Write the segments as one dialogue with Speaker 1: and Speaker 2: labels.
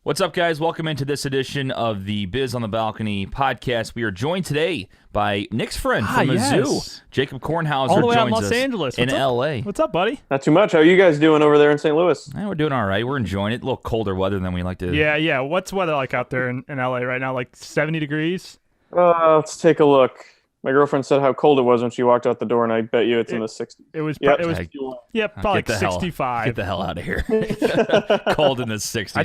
Speaker 1: What's up, guys? Welcome into this edition of the Biz on the Balcony podcast. We are joined today by Nick's friend from Mizzou, Jacob Kornhauser,
Speaker 2: all the way out in
Speaker 1: joins
Speaker 2: Los
Speaker 1: us
Speaker 2: Angeles.
Speaker 1: in L.A.
Speaker 2: What's up, buddy?
Speaker 3: Not too much. How are you guys doing over there in St. Louis?
Speaker 1: We're doing all right. We're enjoying it. A little colder weather than we like to.
Speaker 2: Yeah. What's weather like out there in LA right now? Like 70 degrees?
Speaker 3: Let's take a look. My girlfriend said how cold it was when she walked out the door, and I bet you it's in the 60s.
Speaker 2: It was.
Speaker 3: Yep.
Speaker 2: It was. Yeah, probably like 65.
Speaker 1: Get the hell out of here. Cold in the 60s.
Speaker 2: I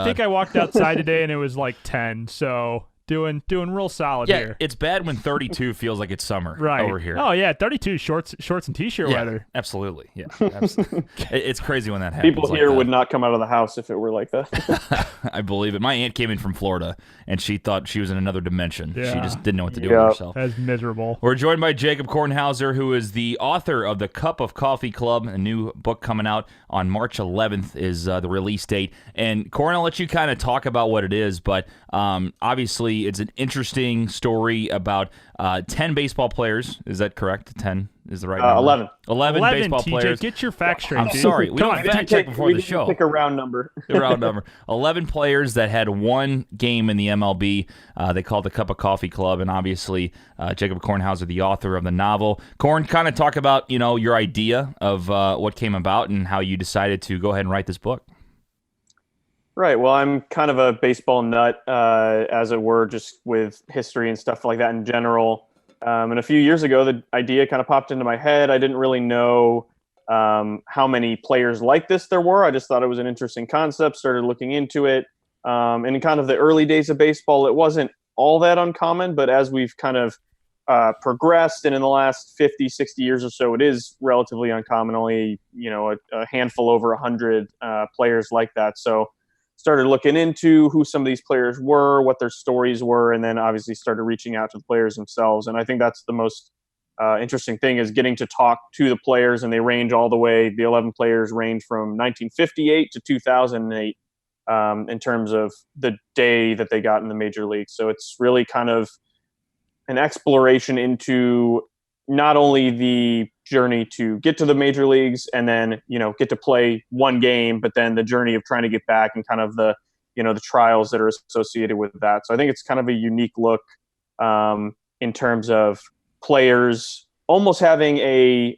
Speaker 2: think I walked outside today and it was like 10. So doing real solid here.
Speaker 1: Yeah, it's bad when 32 feels like it's summer over here.
Speaker 2: Oh yeah, 32 shorts and t-shirt weather.
Speaker 1: Absolutely. Yeah, absolutely. It's crazy when that happens.
Speaker 3: People here would not come out of the house if it were like that.
Speaker 1: I believe it. My aunt came in from Florida, and she thought she was in another dimension.
Speaker 2: Yeah.
Speaker 1: She just didn't know what to do with herself.
Speaker 2: That's miserable.
Speaker 1: We're joined by Jacob Kornhauser, who is the author of The Cup of Coffee Club, a new book coming out on March 11th is the release date. And Korn, I'll let you kind of talk about what it is, but obviously it's an interesting story about 10 baseball players. Is that correct? 10 is the right number?
Speaker 3: 11.
Speaker 1: 11 baseball
Speaker 2: TJ,
Speaker 1: players.
Speaker 2: Get your facts straight.
Speaker 1: I'm sorry. We don't fact check before the show.
Speaker 3: Pick a round number.
Speaker 1: A round number. 11 players that had one game in the MLB. They call it the Cup of Coffee Club, and obviously Jacob Kornhauser, the author of the novel. Korn, kind of talk about your idea of what came about and how you decided to go ahead and write this book.
Speaker 3: Right. Well, I'm kind of a baseball nut, as it were, just with history and stuff like that in general. And a few years ago, the idea kind of popped into my head. I didn't really know how many players like this there were. I just thought it was an interesting concept, started looking into it. And in kind of the early days of baseball, it wasn't all that uncommon, but as we've kind of progressed and in the last 50, 60 years or so, it is relatively uncommon, only, a handful over 100 players like that. So started looking into who some of these players were, what their stories were, and then obviously started reaching out to the players themselves. And I think that's the most interesting thing is getting to talk to the players, and they range all the way. The 11 players range from 1958 to 2008 in terms of the day that they got in the major league. So it's really kind of an exploration into not only the journey to get to the major leagues and then, get to play one game, but then the journey of trying to get back and kind of the trials that are associated with that. So I think it's kind of a unique look in terms of players almost having a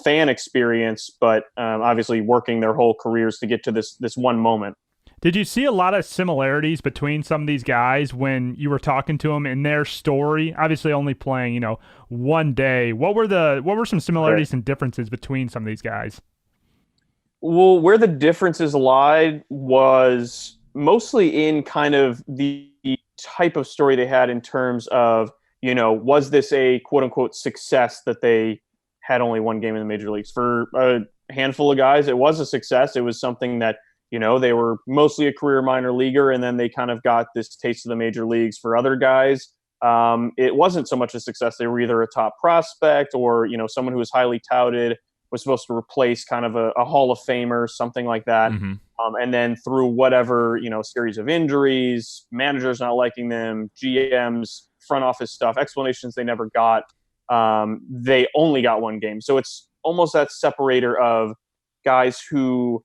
Speaker 3: fan experience, but obviously working their whole careers to get to this one moment.
Speaker 2: Did you see a lot of similarities between some of these guys when you were talking to them in their story? Obviously, only playing, one day. What were some similarities and differences between some of these guys?
Speaker 3: Well, where the differences lied was mostly in kind of the type of story they had in terms of, was this a quote unquote success that they had only one game in the major leagues? For a handful of guys, it was a success. It was something that they were mostly a career minor leaguer, and then they kind of got this taste of the major leagues. For other guys, it wasn't so much a success. They were either a top prospect or, someone who was highly touted, was supposed to replace kind of a Hall of Famer, something like that.
Speaker 1: Mm-hmm.
Speaker 3: And then through whatever, series of injuries, managers not liking them, GMs, front office stuff, explanations they never got, they only got one game. So it's almost that separator of guys who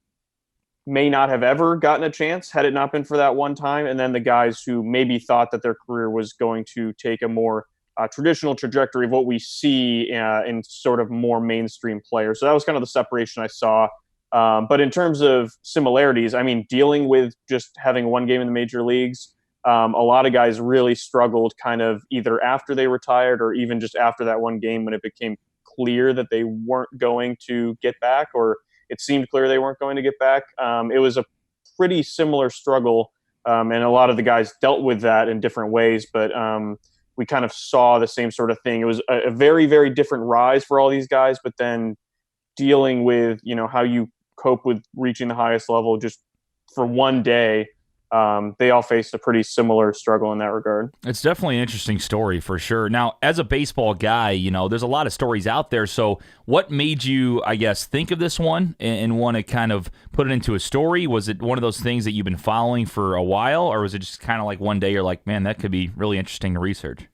Speaker 3: may not have ever gotten a chance had it not been for that one time, and then the guys who maybe thought that their career was going to take a more traditional trajectory of what we see in sort of more mainstream players. So that was kind of the separation I saw. But in terms of similarities, I mean, dealing with just having one game in the major leagues, a lot of guys really struggled kind of either after they retired or even just after that one game when it became clear that they weren't going to get back, or it seemed clear they weren't going to get back. It was a pretty similar struggle, and a lot of the guys dealt with that in different ways, but we kind of saw the same sort of thing. It was a very, very different rise for all these guys, but then dealing with, how you cope with reaching the highest level just for one day, they all faced a pretty similar struggle in that regard.
Speaker 1: It's definitely an interesting story for sure. Now, as a baseball guy, there's a lot of stories out there. So what made you, I guess, think of this one and want to kind of put it into a story? Was it one of those things that you've been following for a while, or was it just kind of like one day you're like, man, that could be really interesting to research?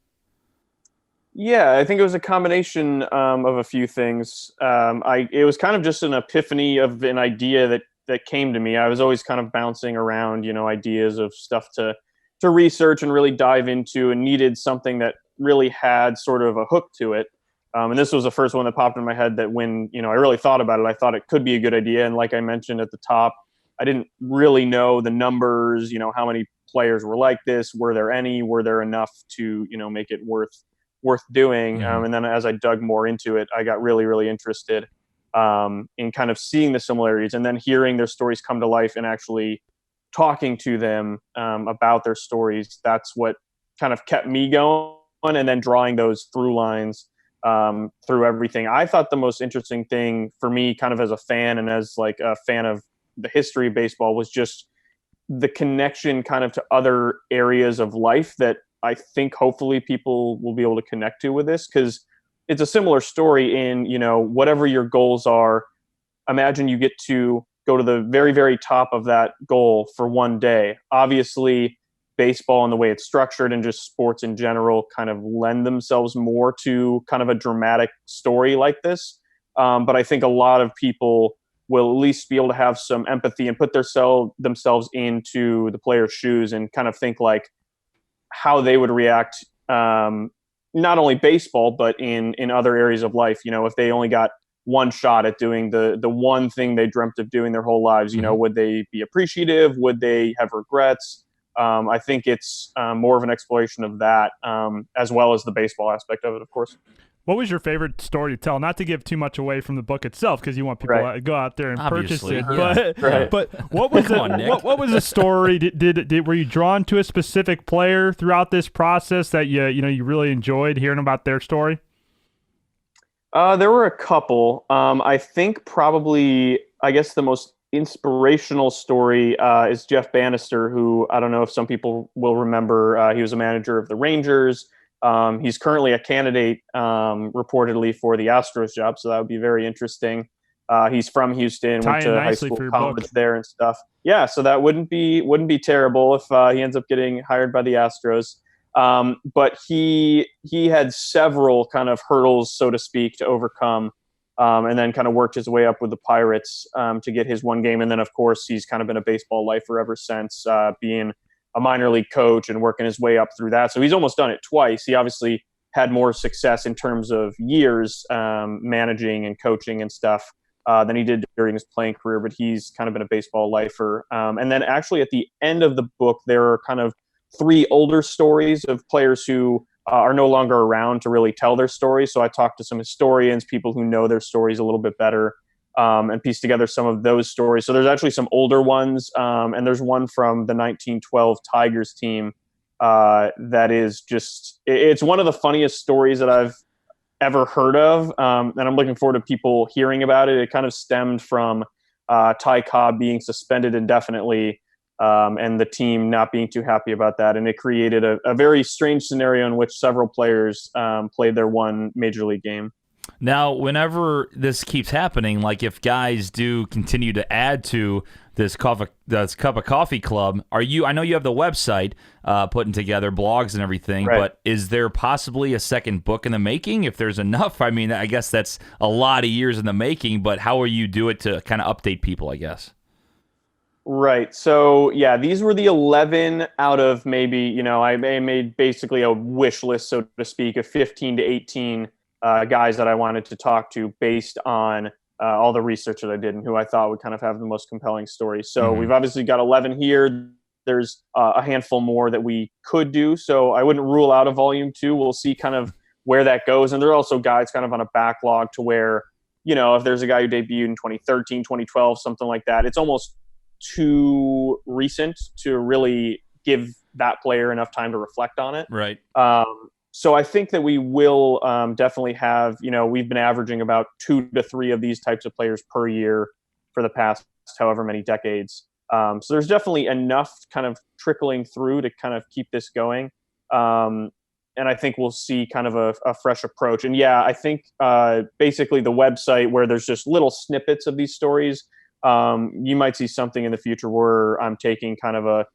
Speaker 3: Yeah, I think it was a combination of a few things. It was kind of just an epiphany of an idea that that came to me. I was always kind of bouncing around, ideas of stuff to research and really dive into, and needed something that really had sort of a hook to it. And this was the first one that popped in my head that when, I really thought about it, I thought it could be a good idea. And like I mentioned at the top, I didn't really know the numbers, how many players were like this. Were there any? Were there enough to, make it worth doing?
Speaker 1: Mm-hmm.
Speaker 3: And then as I dug more into it, I got really, really interested in kind of seeing the similarities, and then hearing their stories come to life and actually talking to them about their stories. That's what kind of kept me going, and then drawing those through lines through everything. I thought the most interesting thing for me, kind of as a fan and as like a fan of the history of baseball, was just the connection kind of to other areas of life that I think hopefully people will be able to connect to with this, because it's a similar story in, whatever your goals are. Imagine you get to go to the very, very top of that goal for one day. Obviously, baseball and the way it's structured and just sports in general kind of lend themselves more to kind of a dramatic story like this. But I think a lot of people will at least be able to have some empathy and put themselves into the player's shoes and kind of think like how they would react, not only baseball, but in other areas of life. If they only got one shot at doing the one thing they dreamt of doing their whole lives, would they be appreciative? Would they have regrets? I think it's more of an exploration of that, as well as the baseball aspect of it, of course.
Speaker 2: What was your favorite story to tell? Not to give too much away from the book itself, because you want people to go out there and
Speaker 1: Obviously,
Speaker 2: purchase it.
Speaker 1: yeah.
Speaker 2: But what was what was the story? Were you drawn to a specific player throughout this process that you really enjoyed hearing about their story?
Speaker 3: There were a couple. I think probably, I guess the most inspirational story is Jeff Bannister, who I don't know if some people will remember. He was a manager of the Rangers. He's currently a candidate reportedly for the Astros job, so that would be very interesting. He's from Houston, went to high school, college there and stuff. Yeah, so that wouldn't be terrible if he ends up getting hired by the Astros. But he had several kind of hurdles, so to speak, to overcome, and then kind of worked his way up with the Pirates to get his one game. And then, of course, he's kind of been a baseball lifer ever since, being a minor league coach and working his way up through that. So he's almost done it twice. He obviously had more success in terms of years managing and coaching and stuff than he did during his playing career, but he's kind of been a baseball lifer. And then actually at the end of the book, there are kind of 3 older stories of players who are no longer around to really tell their stories. So I talked to some historians, people who know their stories a little bit better, and pieced together some of those stories. So there's actually some older ones, and there's one from the 1912 Tigers team that is it's one of the funniest stories that I've ever heard of, and I'm looking forward to people hearing about it. It kind of stemmed from Ty Cobb being suspended indefinitely, and the team not being too happy about that. And it created a very strange scenario in which several players played their one major league game.
Speaker 1: Now, whenever this keeps happening, like if guys do continue to add to this cup of coffee club, I know you have the website putting together blogs and everything,
Speaker 3: right.
Speaker 1: But is there possibly a second book in the making if there's enough? I mean, I guess that's a lot of years in the making, but how will you do it to kind of update people, I guess?
Speaker 3: Right. So, yeah, these were the 11 out of maybe, I made basically a wish list, so to speak, of 15 to 18 guys that I wanted to talk to based on all the research that I did and who I thought would kind of have the most compelling stories. So we've obviously got 11 here. There's a handful more that we could do. So I wouldn't rule out a volume 2. We'll see kind of where that goes. And there are also guys kind of on a backlog to where, if there's a guy who debuted in 2013, 2012, something like that, it's almost too recent to really give that player enough time to reflect on it.
Speaker 1: Right.
Speaker 3: So I think that we will definitely have, we've been averaging about 2 to 3 of these types of players per year for the past however many decades. So there's definitely enough kind of trickling through to kind of keep this going. And I think we'll see kind of a fresh approach. And yeah, I think basically the website where there's just little snippets of these stories, you might see something in the future where I'm taking kind of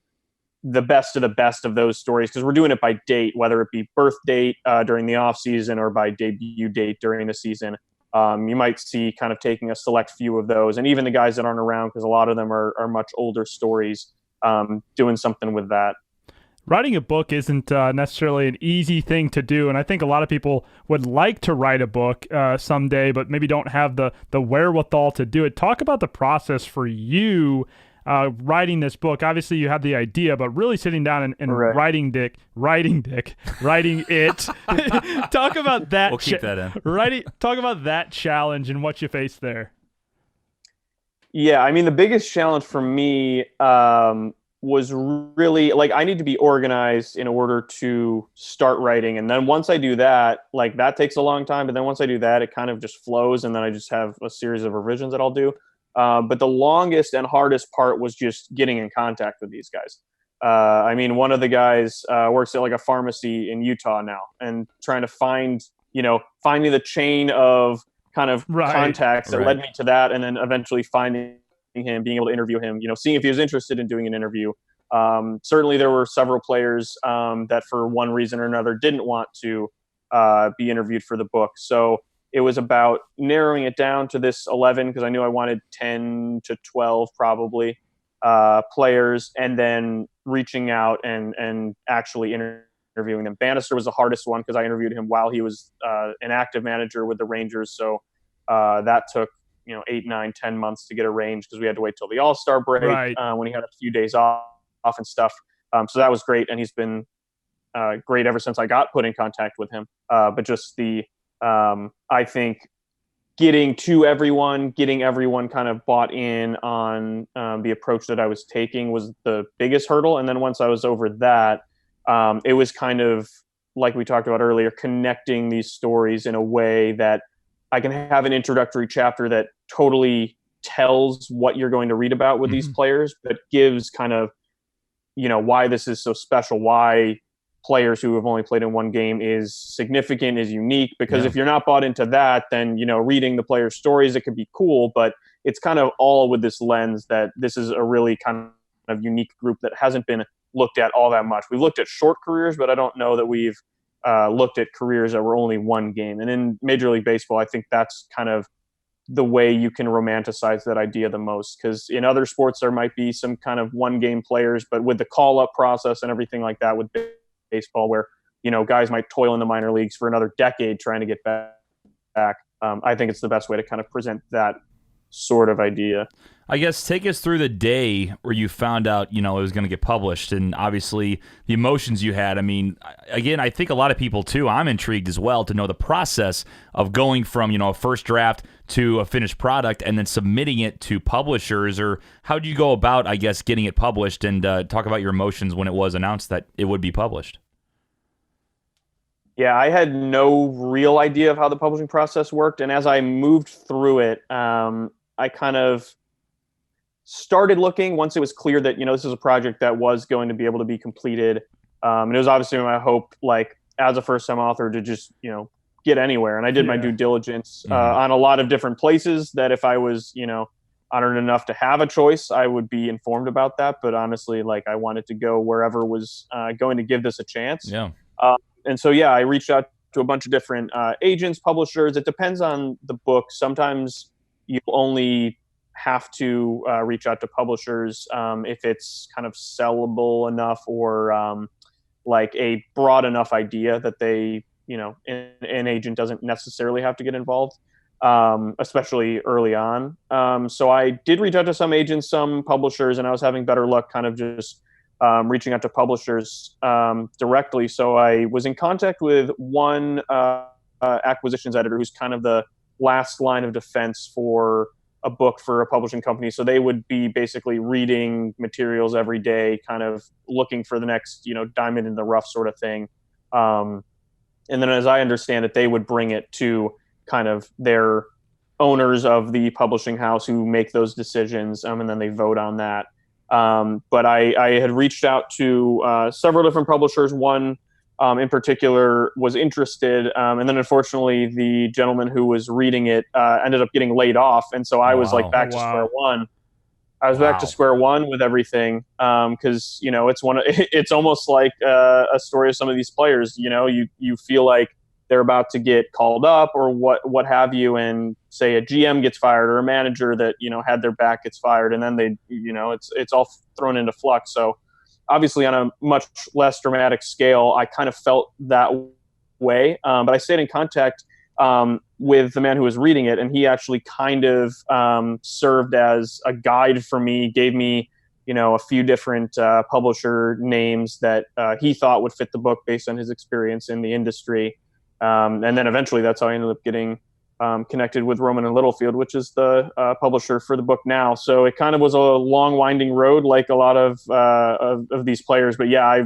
Speaker 3: the best of those stories, because we're doing it by date, whether it be birth date during the off season or by debut date during the season. you might see kind of taking a select few of those, and even the guys that aren't around, because a lot of them are much older stories, doing something with that.
Speaker 2: Writing a book isn't necessarily an easy thing to do, and I think a lot of people would like to write a book someday, but maybe don't have the wherewithal to do it. Talk about the process for you writing this book. Obviously, you had the idea, but really sitting down and
Speaker 3: Right.
Speaker 2: writing it. Talk about that.
Speaker 1: We'll keep that in.
Speaker 2: Talk about that challenge and what you faced there.
Speaker 3: Yeah, I mean, the biggest challenge for me was really like I need to be organized in order to start writing. And then once I do that, like that takes a long time. But then once I do that, it kind of just flows. And then I just have a series of revisions that I'll do. But the longest and hardest part was just getting in contact with these guys. I mean, one of the guys works at like a pharmacy in Utah now, and trying to finding the chain of kind of contacts that led me to that, and then eventually finding him, being able to interview him, seeing if he was interested in doing an interview. Certainly there were several players that for one reason or another didn't want to be interviewed for the book. So it was about narrowing it down to this 11, because I knew I wanted 10 to 12 probably players, and then reaching out and actually interviewing them. Bannister was the hardest one because I interviewed him while he was an active manager with the Rangers. So that took 8, 9, 10 months to get arranged, because we had to wait till the All-Star break when he had a few days off and stuff. So that was great, and he's been great ever since I got put in contact with him. But just I think getting everyone kind of bought in on the approach that I was taking was the biggest hurdle. And then once I was over that, it was kind of like we talked about earlier, connecting these stories in a way that I can have an introductory chapter that totally tells what you're going to read about with these players, but gives kind of, why this is so special, why players who have only played in one game is significant, is unique. Because if you're not bought into that, then, reading the players' stories, it could be cool, but it's kind of all with this lens that this is a really kind of unique group that hasn't been looked at all that much. We've looked at short careers, but I don't know that we've looked at careers that were only one game. And in Major League Baseball, I think that's kind of the way you can romanticize that idea the most. Because in other sports, there might be some kind of one-game players, but with the call-up process and everything like that with baseball, where guys might toil in the minor leagues for another decade trying to get back. I think it's the best way to kind of present that sort of idea.
Speaker 1: I guess take us through the day where you found out, it was going to get published, and obviously the emotions you had. I mean, again, I think a lot of people too, I'm intrigued as well to know the process of going from, a first draft to a finished product and then submitting it to publishers, or how do you go about, I guess, getting it published, and talk about your emotions when it was announced that it would be published.
Speaker 3: Yeah, I had no real idea of how the publishing process worked. And as I moved through it, I kind of started looking once it was clear that, this is a project that was going to be able to be completed. And it was obviously my hope, like as a first-time author, to just, get anywhere. And I did my due diligence on a lot of different places that if I was, honored enough to have a choice, I would be informed about that. But honestly, like I wanted to go wherever was going to give this a chance.
Speaker 1: Yeah.
Speaker 3: And so, I reached out to a bunch of different agents, publishers. It depends on the book. Sometimes you only have to reach out to publishers if it's kind of sellable enough, or like a broad enough idea that they, an agent doesn't necessarily have to get involved, especially early on. So I did reach out to some agents, some publishers, and I was having better luck kind of just reaching out to publishers directly. So I was in contact with one acquisitions editor who's kind of the last line of defense for a book for a publishing company. So they would be basically reading materials every day, kind of looking for the next, diamond in the rough sort of thing. And then as I understand it, they would bring it to kind of their owners of the publishing house who make those decisions, and then they vote on that. But I had reached out to several different publishers. One in particular was interested, and then unfortunately the gentleman who was reading it ended up getting laid off, and so I was like back to square one. I was back to square one with everything, because it's almost like a story of some of these players. You feel like they're about to get called up or what have you, and say a GM gets fired or a manager that, had their back gets fired, and then it's all thrown into flux. So obviously on a much less dramatic scale, I kind of felt that way. But I stayed in contact with the man who was reading it, and he actually kind of served as a guide for me, gave me a few different publisher names that he thought would fit the book based on his experience in the industry. And then eventually that's how I ended up getting connected with Roman and Littlefield, which is the publisher for the book now. So it kind of was a long, winding road, like a lot of these players. But yeah,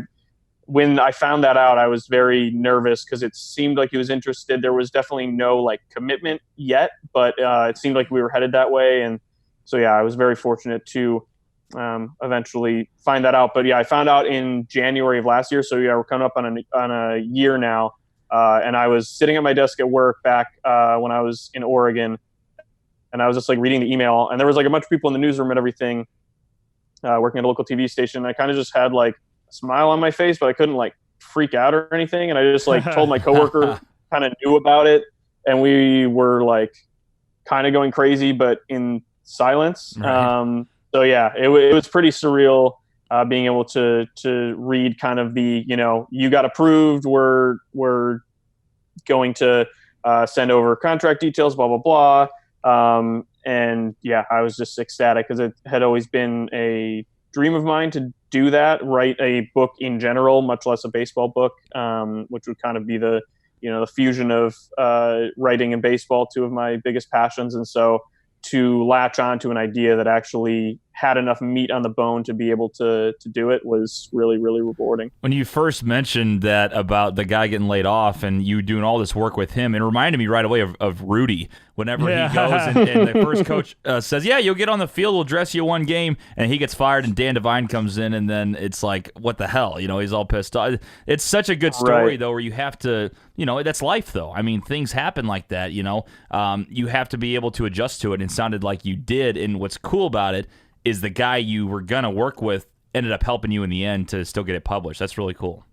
Speaker 3: when I found that out, I was very nervous because it seemed like he was interested. There was definitely no commitment yet, but it seemed like we were headed that way. And so yeah, I was very fortunate to eventually find that out. But yeah, I found out in January of last year. So yeah, we're coming up on a year now. And I was sitting at my desk at work back when I was in Oregon, and I was just reading the email, and there was a bunch of people in the newsroom and everything, working at a local TV station. I kind of just had a smile on my face, but I couldn't freak out or anything. And I just told my coworker kind of knew about it, and we were kind of going crazy, but in silence.
Speaker 1: Right.
Speaker 3: So yeah, it was pretty surreal. Being able to read kind of the, you got approved, we're going to send over contract details, blah, blah, blah. And yeah, I was just ecstatic because it had always been a dream of mine to do that, write a book in general, much less a baseball book, which would kind of be the fusion of writing and baseball, two of my biggest passions. And so to latch on to an idea that actually had enough meat on the bone to be able to do it was really, really rewarding.
Speaker 1: When you first mentioned that about the guy getting laid off and you doing all this work with him, it reminded me right away of Rudy. Whenever he goes and the first coach says, yeah, you'll get on the field, we'll dress you one game, and he gets fired and Dan Devine comes in, and then it's what the hell? He's all pissed off. It's such a good story, though, where you have to, that's life, though. I mean, things happen like that, you have to be able to adjust to it, and it sounded like you did, and what's cool about it is the guy you were going to work with ended up helping you in the end to still get it published. That's really cool.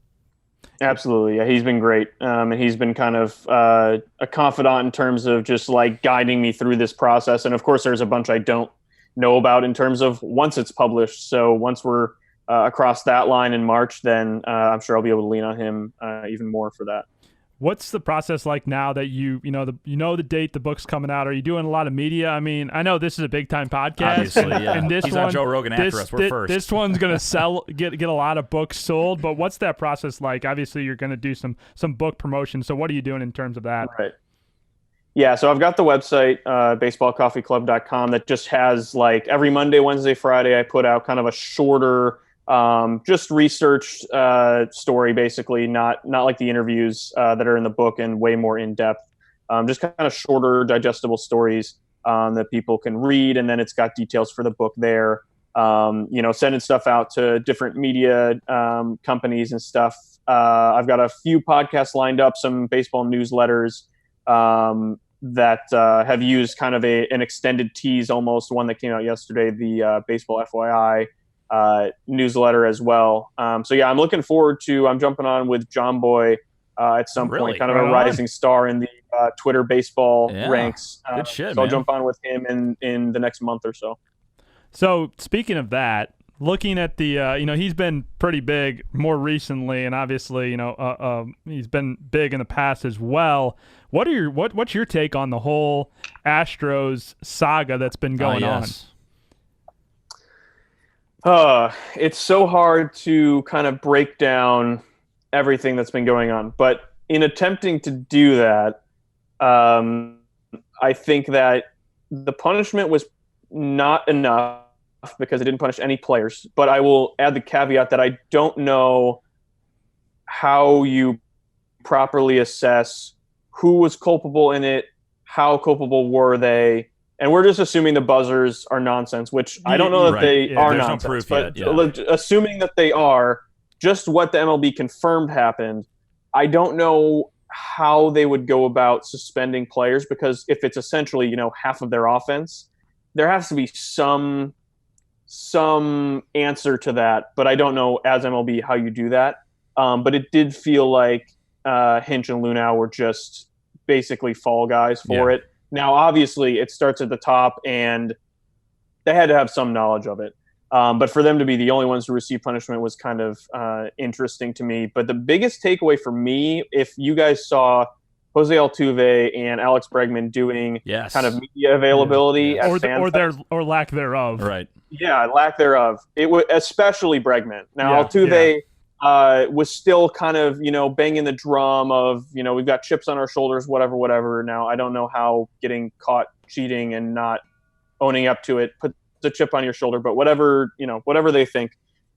Speaker 3: Absolutely. Yeah, he's been great. And he's been kind of a confidant in terms of just guiding me through this process. And of course, there's a bunch I don't know about in terms of once it's published. So once we're across that line in March, then I'm sure I'll be able to lean on him even more for that.
Speaker 2: What's the process like now that you know the date the book's coming out? Are you doing a lot of media? I mean, I know this is a big time podcast.
Speaker 1: Obviously, yeah.
Speaker 2: And this
Speaker 1: He's
Speaker 2: one,
Speaker 1: on Joe Rogan after us. We're first.
Speaker 2: This one's gonna get a lot of books sold. But what's that process like? Obviously, you're gonna do some book promotion. So what are you doing in terms of that?
Speaker 3: Right. Yeah, so I've got the website, baseballcoffeeclub.com, that just has every Monday, Wednesday, Friday, I put out kind of a shorter just research story, basically, not like the interviews that are in the book and way more in depth. Just kind of shorter, digestible stories that people can read, and then it's got details for the book there. Sending stuff out to different media companies and stuff. I've got a few podcasts lined up, some baseball newsletters that have used kind of an extended tease, almost one that came out yesterday, the Baseball FYI newsletter as well. So yeah, I'm looking forward to, I'm jumping on with John Boy at some point, kind of a rising star in the Twitter baseball ranks.
Speaker 1: Good shit,
Speaker 3: so
Speaker 1: man.
Speaker 3: I'll jump on with him in the next month or so.
Speaker 2: So speaking of that, looking at the, he's been pretty big more recently, and obviously, he's been big in the past as well. What's your take on the whole Astros saga that's been going on?
Speaker 3: It's so hard to kind of break down everything that's been going on. But in attempting to do that, I think that the punishment was not enough because it didn't punish any players. But I will add the caveat that I don't know how you properly assess who was culpable in it, how culpable were they. And we're just assuming the buzzers are nonsense, which I don't know that they are nonsense. No proof but yet, assuming that they are, just what the MLB confirmed happened, I don't know how they would go about suspending players, because if it's essentially, half of their offense, there has to be some answer to that. But I don't know as MLB how you do that. But it did feel like Hinch and Lunau were just basically fall guys for it. Now, obviously, it starts at the top, and they had to have some knowledge of it. But for them to be the only ones who receive punishment was kind of interesting to me. But the biggest takeaway for me, if you guys saw Jose Altuve and Alex Bregman doing kind of media availability at
Speaker 2: or lack thereof,
Speaker 1: right?
Speaker 3: Yeah, lack thereof. It was especially Bregman. Now Altuve was still kind of banging the drum of we've got chips on our shoulders, whatever. Now I don't know how getting caught cheating and not owning up to it puts a chip on your shoulder, but whatever they think.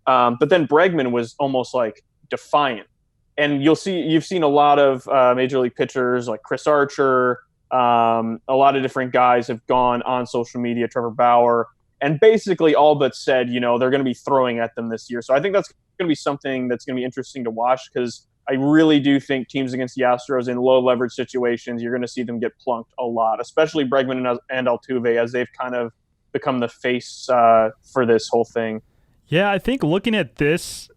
Speaker 3: But then Bregman was almost like defiant. And you've seen a lot of major league pitchers like Chris Archer, a lot of different guys have gone on social media, Trevor Bauer, and basically all but said, they're going to be throwing at them this year. So I think that's going to be something that's going to be interesting to watch, because I really do think teams against the Astros in low leverage situations, you're going to see them get plunked a lot, especially Bregman and Altuve, as they've kind of become the face for this whole thing.
Speaker 2: Yeah, I think looking at this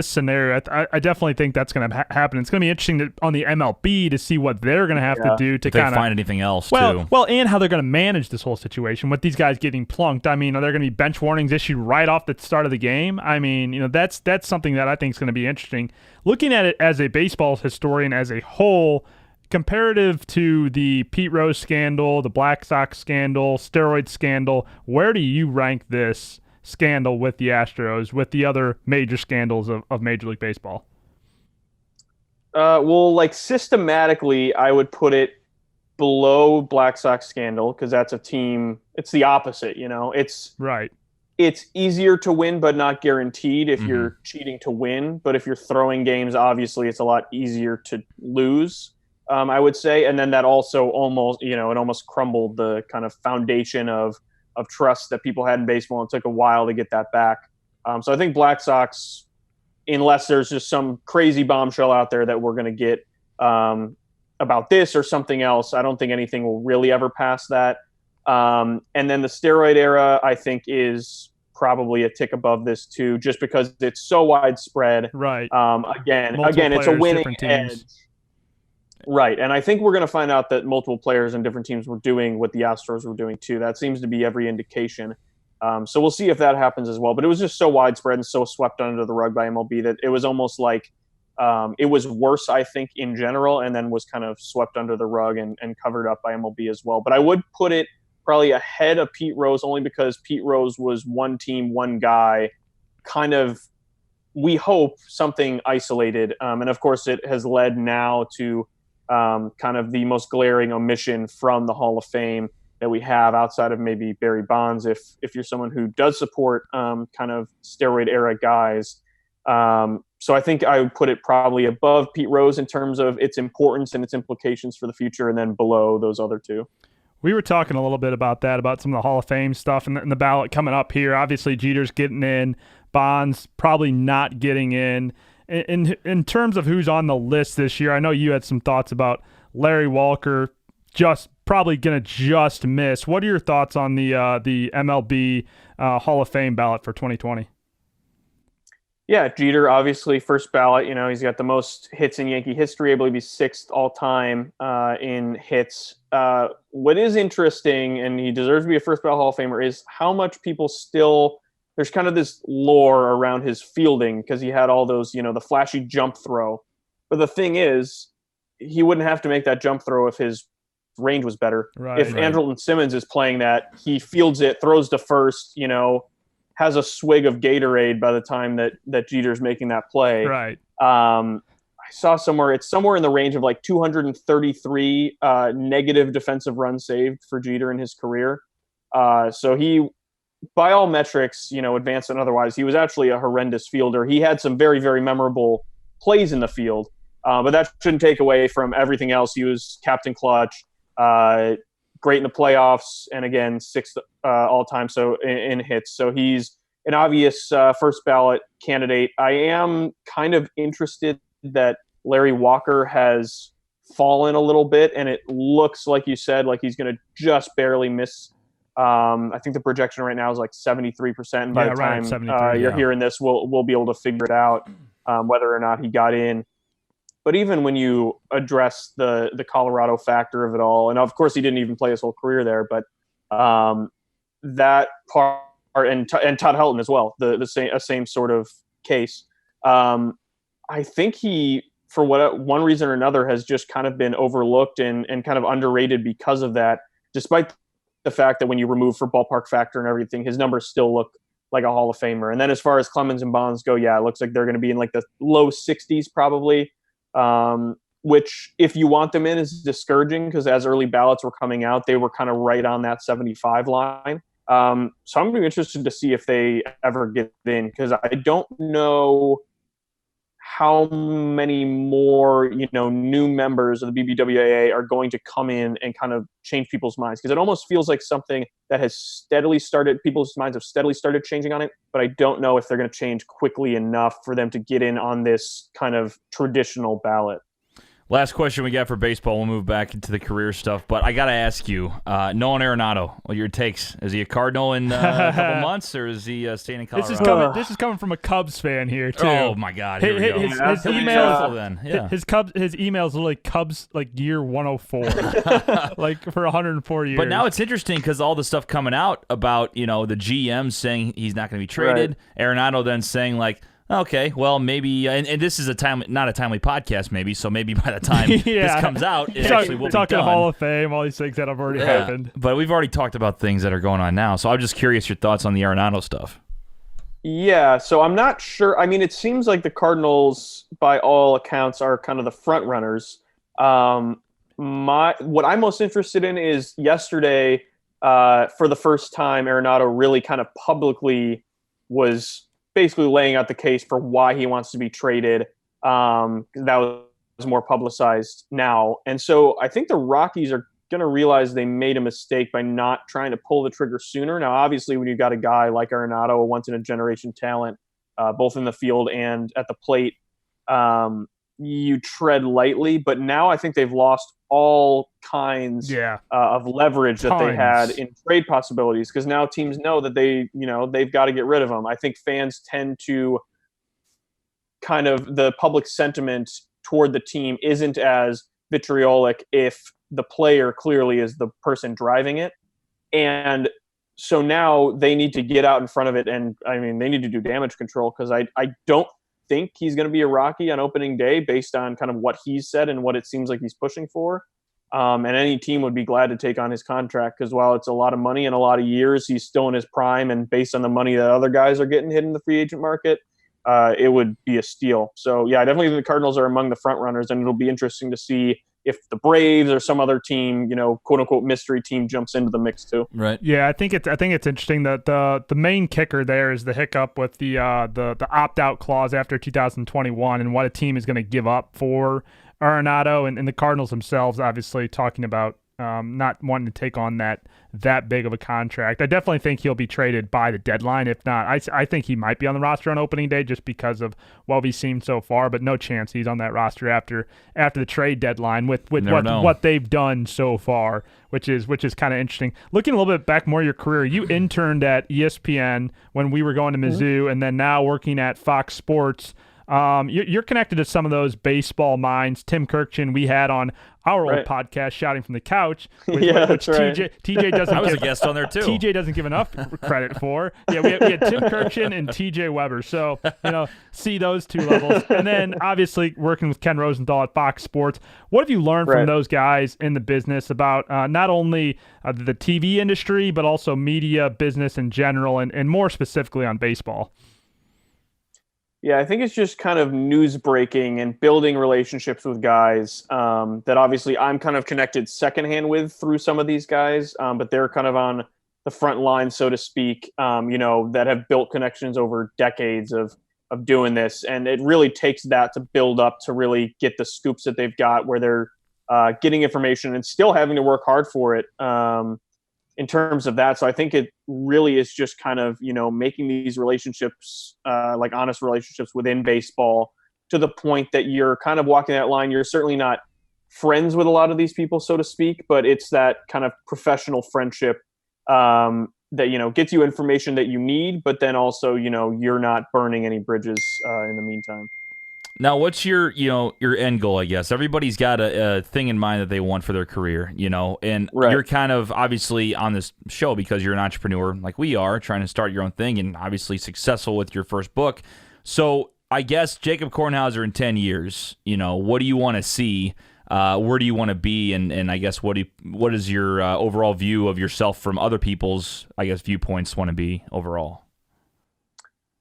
Speaker 2: scenario, I definitely think that's going to happen. It's going to be interesting on the MLB to see what they're going to have to do to kind of
Speaker 1: find anything else
Speaker 2: too. Well, and how they're going to manage this whole situation with these guys getting plunked. I mean, are there going to be bench warnings issued right off the start of the game? I mean, that's something that I think is going to be interesting. Looking at it as a baseball historian as a whole, comparative to the Pete Rose scandal, the Black Sox scandal, steroid scandal, where do you rank this scandal with the Astros, with the other major scandals of Major League Baseball?
Speaker 3: Well, like systematically, I would put it below Black Sox scandal, because that's a team. It's the opposite, It's
Speaker 2: right.
Speaker 3: It's easier to win, but not guaranteed if you're cheating to win. But if you're throwing games, obviously, it's a lot easier to lose. I would say, and then that also almost, it almost crumbled the kind of foundation of trust that people had in baseball, and took a while to get that back. So I think Black Sox, unless there's just some crazy bombshell out there that we're going to get about this or something else, I don't think anything will really ever pass that. And then the steroid era, I think, is probably a tick above this too, just because it's so widespread.
Speaker 2: Right.
Speaker 3: Again, it's a winning edge. Right, and I think we're going to find out that multiple players and different teams were doing what the Astros were doing too. That seems to be every indication. So we'll see if that happens as well. But it was just so widespread and so swept under the rug by MLB that it was almost like it was worse, I think, in general, and then was kind of swept under the rug and covered up by MLB as well. But I would put it probably ahead of Pete Rose, only because Pete Rose was one team, one guy, kind of, we hope, something isolated. And of course, it has led now to kind of the most glaring omission from the Hall of Fame that we have, outside of maybe Barry Bonds, if you're someone who does support kind of steroid era guys. So I think I would put it probably above Pete Rose in terms of its importance and its implications for the future, and then below those other two.
Speaker 2: We were talking a little bit about that, about some of the Hall of Fame stuff and the ballot coming up here. Obviously, Jeter's getting in, Bonds probably not getting in. In terms of who's on the list this year, I know you had some thoughts about Larry Walker just probably going to just miss. What are your thoughts on the MLB Hall of Fame ballot for 2020?
Speaker 3: Yeah, Jeter, obviously, first ballot. He's got the most hits in Yankee history. I believe he's sixth all-time in hits. What is interesting, and he deserves to be a first ballot Hall of Famer, is how much people still – there's kind of this lore around his fielding, because he had all those, the flashy jump throw. But the thing is, he wouldn't have to make that jump throw if his range was better. If Andrelton Simmons is playing that, he fields it, throws to first, has a swig of Gatorade by the time that Jeter's making that play.
Speaker 2: Right.
Speaker 3: I saw it's somewhere in the range of like 233 negative defensive runs saved for Jeter in his career. So he, by all metrics, advanced and otherwise, he was actually a horrendous fielder. He had some very, very memorable plays in the field, but that shouldn't take away from everything else. He was captain clutch, great in the playoffs, and again, sixth all-time in hits. So he's an obvious first ballot candidate. I am kind of interested that Larry Walker has fallen a little bit, and it looks, like you said, like he's going to just barely miss. I think the projection right now is like 73%. And by the time you're hearing this, we'll be able to figure it out whether or not he got in. But even when you address the Colorado factor of it all, and of course he didn't even play his whole career there, but that part and Todd Helton as well, the same sort of case. I think he, for one reason or another, has just kind of been overlooked and kind of underrated because of that, despite the fact that when you remove for ballpark factor and everything, his numbers still look like a Hall of Famer. And then as far as Clemens and Bonds go, yeah, it looks like they're going to be in like the low 60s probably, which if you want them in is discouraging because as early ballots were coming out, they were kind of right on that 75 line. So I'm going to be interested to see if they ever get in because I don't know how many more, new members of the BBWAA are going to come in and kind of change people's minds. Because it almost feels like something that people's minds have steadily started changing on it, but I don't know if they're going to change quickly enough for them to get in on this kind of traditional ballot.
Speaker 1: Last question we got for baseball. We'll move back into the career stuff, but I got to ask you, Nolan Arenado, what are your takes? Is he a Cardinal in a couple months, or is he staying in Colorado?
Speaker 2: This is coming from a Cubs fan here too.
Speaker 1: Oh my God! Here we go.
Speaker 2: His emails are like Cubs like year 104, like for 104 years.
Speaker 1: But now it's interesting because all the stuff coming out about the GM saying he's not going to be traded, right. Arenado then saying like, okay, well, maybe, and this is not a timely podcast, maybe, so maybe by the time this comes out, it actually will be done.
Speaker 2: Talking Hall of Fame, all these things that have already happened.
Speaker 1: But we've already talked about things that are going on now, so I'm just curious your thoughts on the Arenado stuff.
Speaker 3: Yeah, so I'm not sure. I mean, it seems like the Cardinals, by all accounts, are kind of the front runners. What I'm most interested in is yesterday, for the first time, Arenado really kind of publicly was basically laying out the case for why he wants to be traded. That was more publicized now. And so I think the Rockies are going to realize they made a mistake by not trying to pull the trigger sooner. Now, obviously, when you've got a guy like Arenado, a once-in-a-generation talent, both in the field and at the plate, you tread lightly. But now I think they've lost all kinds of leverage that they had in trade possibilities because now teams know that they've got to get rid of them. I think fans tend to kind of the public sentiment toward the team isn't as vitriolic if the player clearly is the person driving it. And so now they need to get out in front of it. And I mean, they need to do damage control because I don't think he's going to be a Rocky on opening day based on kind of what he's said and what it seems like he's pushing for. And any team would be glad to take on his contract because while it's a lot of money and a lot of years, he's still in his prime. And based on the money that other guys are getting hit in the free agent market, it would be a steal. So, yeah, definitely the Cardinals are among the front runners, and it'll be interesting to see if the Braves or some other team, quote unquote mystery team jumps into the mix too.
Speaker 1: Right.
Speaker 2: Yeah, I think it's interesting that the main kicker there is the hiccup with the opt out clause after 2021 and what a team is going to give up for Arenado and the Cardinals themselves obviously talking about not wanting to take on that big of a contract. I definitely think he'll be traded by the deadline. If not, I think he might be on the roster on opening day just because of what we've seen so far, but no chance he's on that roster after the trade deadline with what they've done so far, which is kind of interesting. Looking a little bit back more your career, you interned at ESPN when we were going to Mizzou, and then now working at Fox Sports. You're connected to some of those baseball minds. Tim Kirkchin, we had on our old podcast, Shouting from the Couch, which TJ doesn't.
Speaker 1: I was a guest on there too.
Speaker 2: TJ doesn't give enough credit for. Yeah, we had Tim Kirkchin and TJ Weber. So see those two levels, and then obviously working with Ken Rosenthal at Fox Sports. What have you learned from those guys in the business about not only the TV industry but also media business in general, and more specifically on baseball?
Speaker 3: Yeah, I think it's just kind of news breaking and building relationships with guys that obviously I'm kind of connected secondhand with through some of these guys, but they're kind of on the front line, so to speak, that have built connections over decades of doing this. And it really takes that to build up to really get the scoops that they've got where they're getting information and still having to work hard for it. In terms of that. So I think it really is just kind of, making these relationships, like honest relationships within baseball to the point that you're kind of walking that line. You're certainly not friends with a lot of these people, so to speak, but it's that kind of professional friendship that, gets you information that you need, but then also, you're not burning any bridges in the meantime.
Speaker 1: Now, what's your your end goal? I guess everybody's got a thing in mind that they want for their career, and
Speaker 3: Right.
Speaker 1: you're kind of obviously on this show because you're an entrepreneur like we are, trying to start your own thing, and obviously successful with your first book. So, I guess Jacob Kornhauser in 10 years, what do you want to see? Where do you want to be? And I guess what is your overall view of yourself from other people's, I guess, viewpoints want to be overall?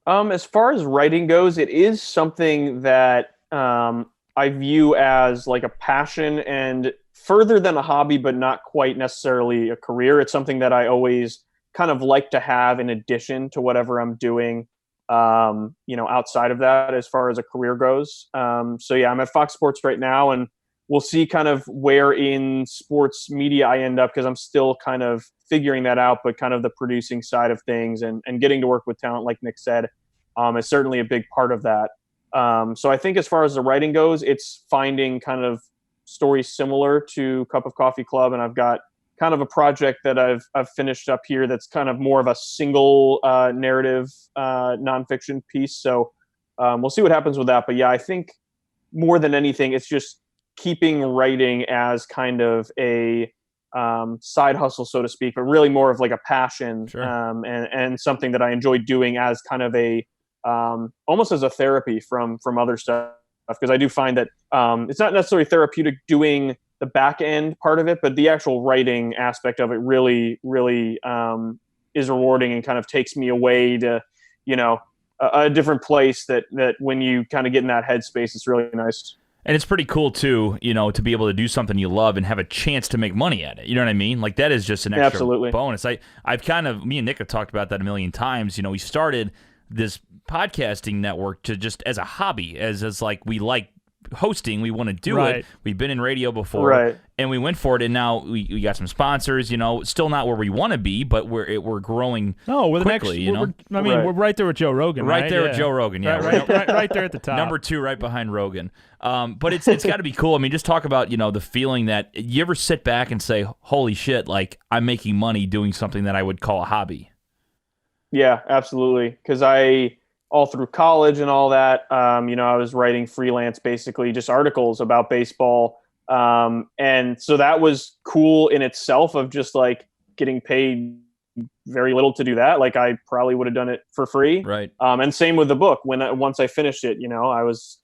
Speaker 3: As far as writing goes, it is something that I view as like a passion and further than a hobby, but not quite necessarily a career. It's something that I always kind of like to have in addition to whatever I'm doing, outside of that as far as a career goes. So yeah, I'm at Fox Sports right now, and we'll see kind of where in sports media I end up because I'm still kind of figuring that out, but kind of the producing side of things and getting to work with talent, like Nick said, is certainly a big part of that. So I think as far as the writing goes, it's finding kind of stories similar to Cup of Coffee Club, and I've got kind of a project that I've finished up here that's kind of more of a single narrative nonfiction piece. So we'll see what happens with that. But yeah, I think more than anything, it's just keeping writing as kind of a side hustle, so to speak, but really more of like a passion.
Speaker 1: Sure.
Speaker 3: And something that I enjoy doing as kind of a almost as a therapy from other stuff, because I do find that it's not necessarily therapeutic doing the back end part of it, but the actual writing aspect of it really is rewarding and kind of takes me away to a different place that when you kind of get in that headspace, it's really nice.
Speaker 1: And it's pretty cool too, to be able to do something you love and have a chance to make money at it. You know what I mean? Like that is just an extra
Speaker 3: Absolutely.
Speaker 1: bonus. I've kind of, me and Nick have talked about that a million times. We started this podcasting network to just as a hobby, as like we like hosting, we want to do it. We've been in radio before, and we went for it, and now we got some sponsors. Still not where we want to be, but we're growing.
Speaker 2: No, we're
Speaker 1: quickly.
Speaker 2: The next, we're right there with Joe Rogan.
Speaker 1: Right there with Joe Rogan. Yeah,
Speaker 2: right there at the top.
Speaker 1: Number 2, right behind Rogan. But it's got to be cool. I mean, just talk about the feeling that you ever sit back and say, "Holy shit!" Like I'm making money doing something that I would call a hobby.
Speaker 3: Yeah, absolutely. Because all through college and all that, I was writing freelance, basically just articles about baseball. And so that was cool in itself of just like getting paid very little to do that. Like I probably would have done it for free.
Speaker 1: Right.
Speaker 3: And same with the book. Once I finished it, I was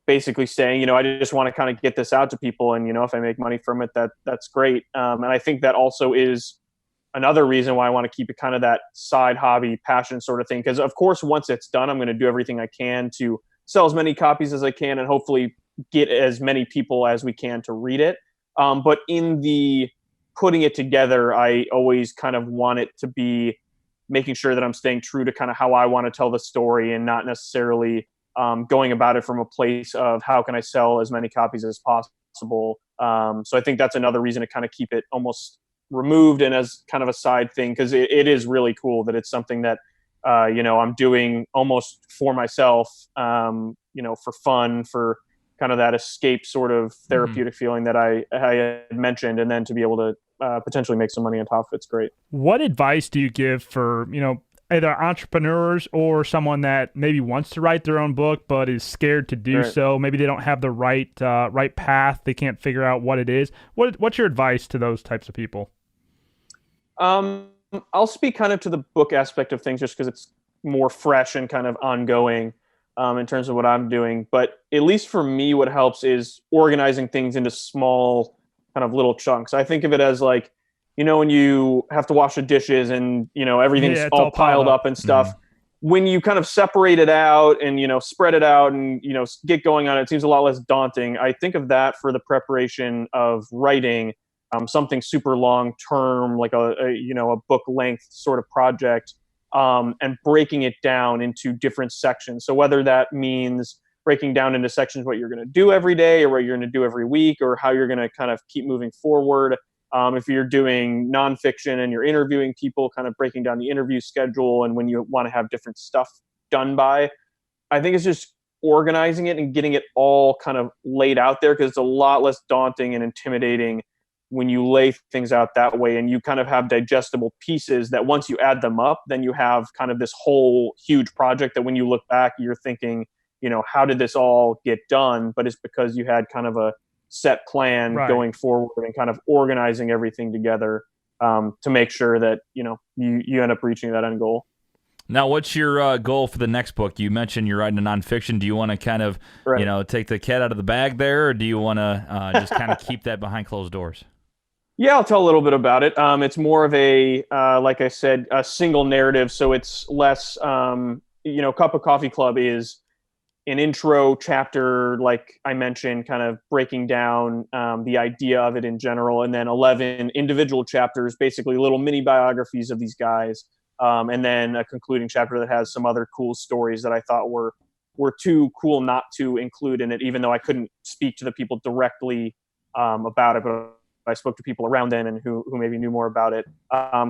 Speaker 3: basically saying, I just want to kind of get this out to people. And, if I make money from it, that's great. And I think that also is another reason why I want to keep it kind of that side hobby passion sort of thing. Because of course, once it's done, I'm going to do everything I can to sell as many copies as I can and hopefully get as many people as we can to read it. But in the putting it together, I always kind of want it to be making sure that I'm staying true to kind of how I want to tell the story and not necessarily going about it from a place of how can I sell as many copies as possible. So I think that's another reason to kind of keep it almost removed and as kind of a side thing, because it is really cool that it's something that I'm doing almost for myself, for fun, for kind of that escape sort of therapeutic feeling that I had mentioned, and then to be able to potentially make some money on top of it's great.
Speaker 2: What advice do you give for either entrepreneurs or someone that maybe wants to write their own book but is scared to do so? Maybe they don't have the right path, they can't figure out what it is. What's your advice to those types of people?
Speaker 3: I'll speak kind of to the book aspect of things just because it's more fresh and kind of ongoing in terms of what I'm doing. But at least for me, what helps is organizing things into small kind of little chunks. I think of it as like, when you have to wash the dishes and, everything's all piled up and stuff. When you kind of separate it out and, spread it out and, get going on it, it seems a lot less daunting. I think of that for the preparation of writing. Something super long term, like a book length sort of project, and breaking it down into different sections. So whether that means breaking down into sections what you're going to do every day or what you're going to do every week or how you're going to kind of keep moving forward. If you're doing nonfiction and you're interviewing people, kind of breaking down the interview schedule and when you want to have different stuff done by. I think it's just organizing it and getting it all kind of laid out there, because it's a lot less daunting and intimidating when you lay things out that way and you kind of have digestible pieces that once you add them up, then you have kind of this whole huge project that when you look back, you're thinking, how did this all get done? But it's because you had kind of a set plan going forward and kind of organizing everything together to make sure that, you end up reaching that end goal.
Speaker 1: Now, what's your goal for the next book? You mentioned you're writing a nonfiction. Do you want to kind of, take the cat out of the bag there, or do you want to just kind of keep that behind closed doors?
Speaker 3: Yeah, I'll tell a little bit about it. It's more of a, like I said, a single narrative. So it's less, Cup of Coffee Club is an intro chapter, like I mentioned, kind of breaking down the idea of it in general, and then 11 individual chapters, basically little mini biographies of these guys. And then a concluding chapter that has some other cool stories that I thought were too cool not to include in it, even though I couldn't speak to the people directly about it, but I spoke to people around them and who maybe knew more about it.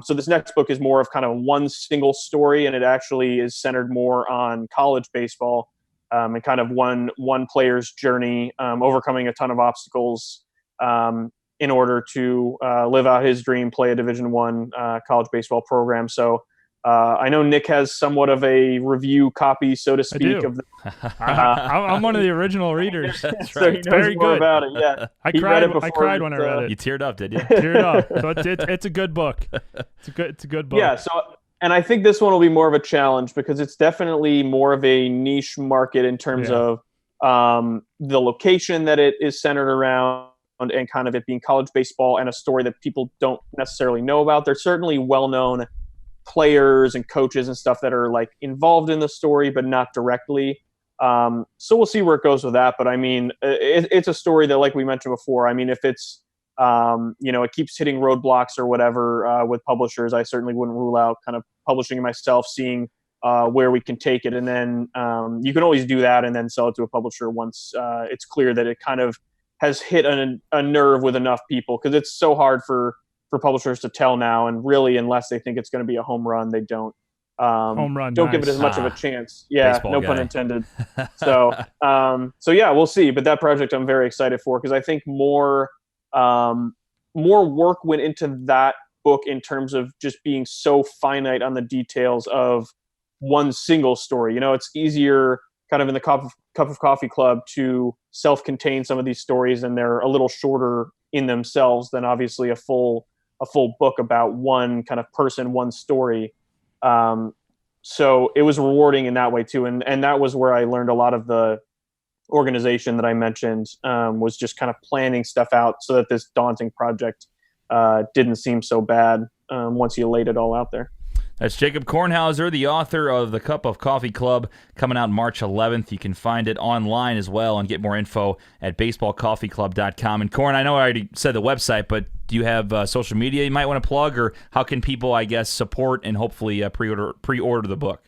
Speaker 3: So this next book is more of kind of one single story, and it actually is centered more on college baseball and kind of one player's journey, overcoming a ton of obstacles in order to live out his dream, play a Division I college baseball program. So I know Nick has somewhat of a review copy, so to speak. Of the,
Speaker 2: I'm one of the original readers.
Speaker 3: That's so right. He knows
Speaker 2: very
Speaker 3: more
Speaker 2: good
Speaker 3: about it. Yeah,
Speaker 2: I cried when I read it.
Speaker 1: You teared up, did you?
Speaker 2: Teared up. So it's a good book. It's a good book.
Speaker 3: Yeah. So, and I think this one will be more of a challenge because it's definitely more of a niche market in terms of the location that it is centered around, and kind of it being college baseball and a story that people don't necessarily know about. There's certainly well-known players and coaches and stuff that are like involved in the story, but not directly. So we'll see where it goes with that. But I mean, it's a story that, like we mentioned before, I mean, if it's, it keeps hitting roadblocks or whatever with publishers, I certainly wouldn't rule out kind of publishing it myself, seeing where we can take it. And then you can always do that and then sell it to a publisher once it's clear that it kind of has hit a nerve with enough people, because it's so hard for publishers to tell now, and really, unless they think it's going to be a home run, they don't give it as much of a chance. Yeah,
Speaker 1: baseball
Speaker 3: no
Speaker 1: guy.
Speaker 3: pun intended. So yeah, we'll see. But that project I'm very excited for, because I think more work went into that book in terms of just being so finite on the details of one single story. It's easier kind of in the Cup of Coffee Club to self-contain some of these stories, and they're a little shorter in themselves than obviously a full book about one kind of person, one story. So it was rewarding in that way too. And that was where I learned a lot of the organization that I mentioned, was just kind of planning stuff out so that this daunting project didn't seem so bad once you laid it all out there.
Speaker 1: That's Jacob Kornhauser, the author of The Cup of Coffee Club, coming out March 11th. You can find it online as well and get more info at baseballcoffeeclub.com. And Korn, I know I already said the website, but do you have social media you might want to plug, or how can people, I guess, support and hopefully pre-order the book?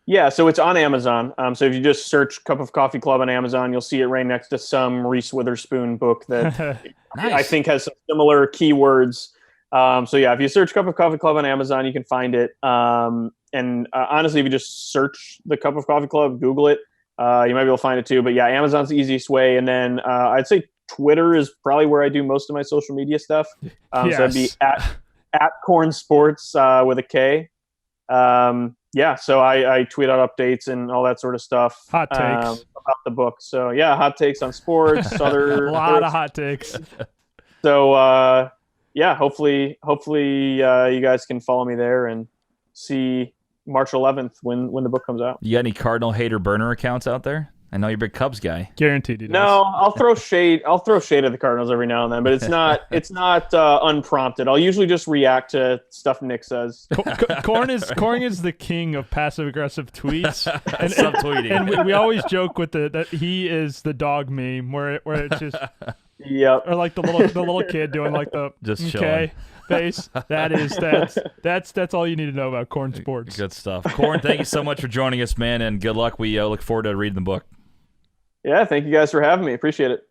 Speaker 3: Yeah, so it's on Amazon. So if you just search Cup of Coffee Club on Amazon, you'll see it right next to some Reese Witherspoon book that
Speaker 1: Nice.
Speaker 3: I think has some similar keywords. So yeah, if you search Cup of Coffee Club on Amazon, you can find it. And honestly, if you just search the Cup of Coffee Club, Google it, you might be able to find it too. But yeah, Amazon's the easiest way. And then I'd say Twitter is probably where I do most of my social media stuff.
Speaker 2: Yes.
Speaker 3: So it'd be at Corn Sports with a K. Yeah, so I tweet out updates and all that sort of stuff.
Speaker 2: Hot takes
Speaker 3: about the book. So yeah, hot takes on sports.
Speaker 2: a lot of hot takes.
Speaker 3: So yeah, hopefully you guys can follow me there and see March 11th when the book comes out.
Speaker 1: You got any Cardinal hater burner accounts out there? I know you're a big Cubs guy.
Speaker 2: Guaranteed he does.
Speaker 3: No, I'll throw shade at the Cardinals every now and then, but it's not unprompted. I'll usually just react to stuff Nick says.
Speaker 2: Corn is the king of passive aggressive tweets and
Speaker 1: subtweeting.
Speaker 2: And we always joke with that he is the dog meme where it's just
Speaker 3: yep.
Speaker 2: Or like the little kid doing like the
Speaker 1: just
Speaker 2: okay face. That's all you need to know about Corn Sports.
Speaker 1: Good stuff. Corn, thank you so much for joining us, man, and good luck. We look forward to reading the book.
Speaker 3: Yeah, thank you guys for having me. Appreciate it.